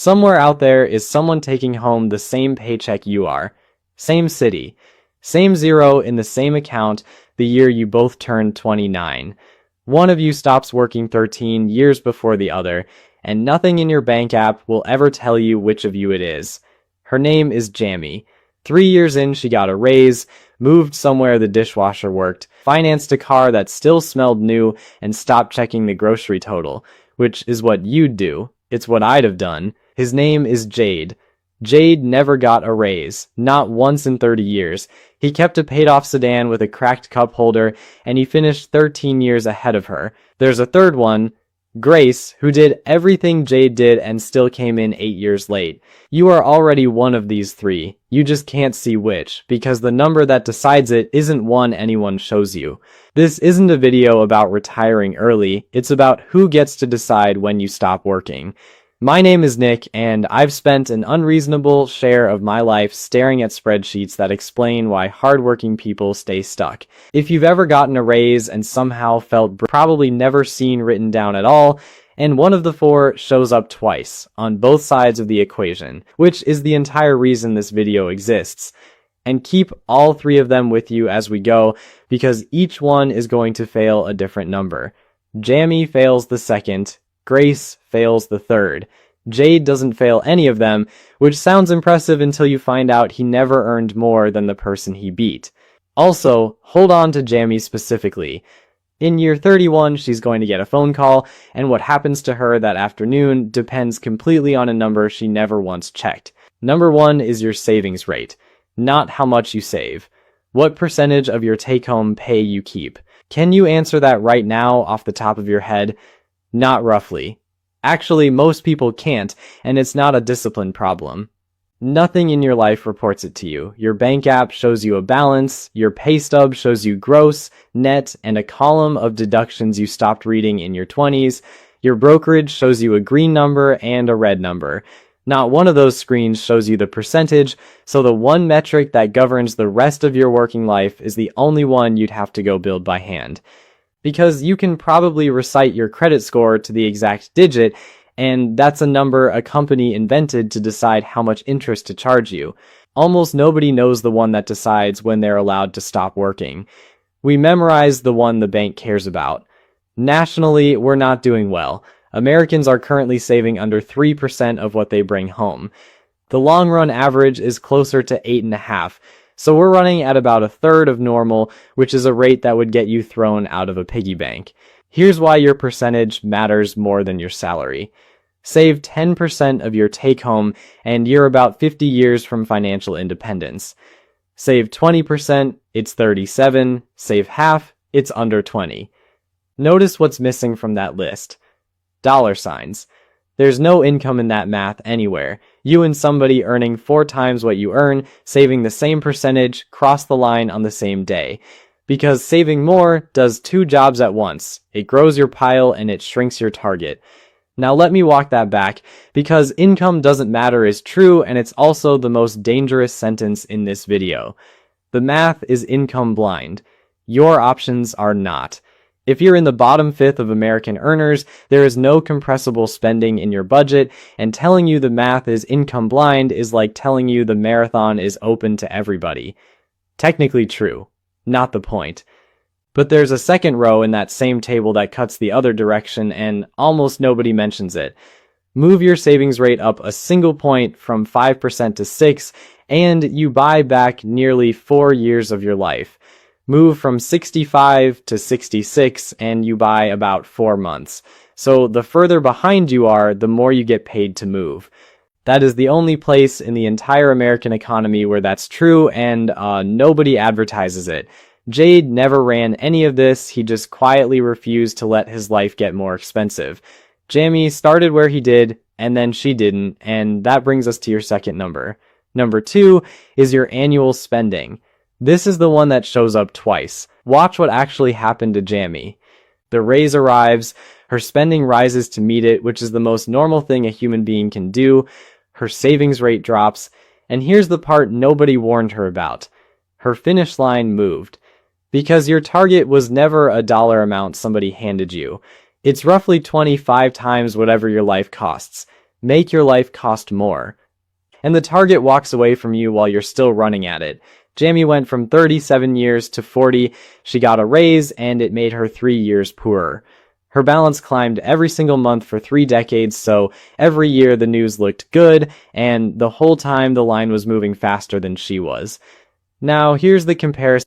Somewhere out there is someone taking home the same paycheck you are. Same city. Same zero in the same account the year you both turned 29. One of you stops working 13 years before the other, and nothing in your bank app will ever tell you which of you it is. Her name is Jamie. 3 years in, she got a raise, moved somewhere the dishwasher worked, financed a car that still smelled new, and stopped checking the grocery total, which is what you'd do. It's what I'd have done. His name is Jade. Jade never got a raise, not once in 30 years. He kept a paid-off sedan with a cracked cup holder, and he finished 13 years ahead of her. There's a third one, Grace, who did everything Jade did and still came in 8 years late. You are already one of these three. You just can't see which, because the number that decides it isn't one anyone shows you. This isn't a video about retiring early, it's about who gets to decide when you stop working. My name is Nick, and I've spent an unreasonable share of my life staring at spreadsheets that explain why hardworking people stay stuck. If you've ever gotten a raise and somehow felt probably never seen written down at all, and one of the four shows up twice, on both sides of the equation, which is the entire reason this video exists. And keep all three of them with you as we go, because each one is going to fail a different number. Jamie fails the second, Grace fails the third. Jade doesn't fail any of them, which sounds impressive until you find out he never earned more than the person he beat. Also, hold on to Jamie specifically. In year 31, she's going to get a phone call, and what happens to her that afternoon depends completely on a number she never once checked. Number 1 is your savings rate, not how much you save. What percentage of your take-home pay you keep? Can you answer that right now off the top of your head? Not roughly. Actually, most people can't, and it's not a discipline problem. Nothing in your life reports it to you. Your bank app shows you a balance, your pay stub shows you gross, net, and a column of deductions you stopped reading in your 20s. Your brokerage shows you a green number and a red number. Not one of those screens shows you the percentage, so the one metric that governs the rest of your working life is the only one you'd have to go build by hand. Because you can probably recite your credit score to the exact digit, and that's a number a company invented to decide how much interest to charge you. Almost nobody knows the one that decides when they're allowed to stop working. We memorize the one the bank cares about. Nationally, we're not doing well. Americans are currently saving under 3% of what they bring home. The long-run average is closer to 8.5%. So we're running at about a third of normal, which is a rate that would get you thrown out of a piggy bank. Here's why your percentage matters more than your salary. Save 10% of your take-home, and you're about 50 years from financial independence. Save 20%, it's 37. Save half, it's under 20. Notice what's missing from that list. Dollar signs. There's no income in that math anywhere. You and somebody earning 4 times what you earn, saving the same percentage, cross the line on the same day. Because saving more does 2 jobs at once. It grows your pile and it shrinks your target. Now let me walk that back, because income doesn't matter is true, and it's also the most dangerous sentence in this video. The math is income blind. Your options are not. If you're in the bottom 5th of American earners, there is no compressible spending in your budget, and telling you the math is income blind is like telling you the marathon is open to everybody. Technically true, not the point. But there's a second row in that same table that cuts the other direction, and almost nobody mentions it. Move your savings rate up a single point from 5% to 6%, and you buy back nearly 4 years of your life. Move from 65 to 66 and you buy about 4 months. So the further behind you are, the more you get paid to move. That is the only place in the entire American economy where that's true, and nobody advertises it. Jade never ran any of this, he just quietly refused to let his life get more expensive. Jamie started where he did, and then she didn't, and that brings us to your second number. Number 2 is your annual spending. This is the one that shows up twice. Watch what actually happened to Jamie. The raise arrives, her spending rises to meet it, which is the most normal thing a human being can do. Her savings rate drops, and here's the part nobody warned her about. Her finish line moved. Because your target was never a dollar amount somebody handed you. It's roughly 25 times whatever your life costs. Make your life cost more. And the target walks away from you while you're still running at it. Jamie went from 37 years to 40. She got a raise, and it made her 3 years poorer. Her balance climbed every single month for 3 decades, so every year the news looked good, and the whole time the line was moving faster than she was. Now, here's the comparison.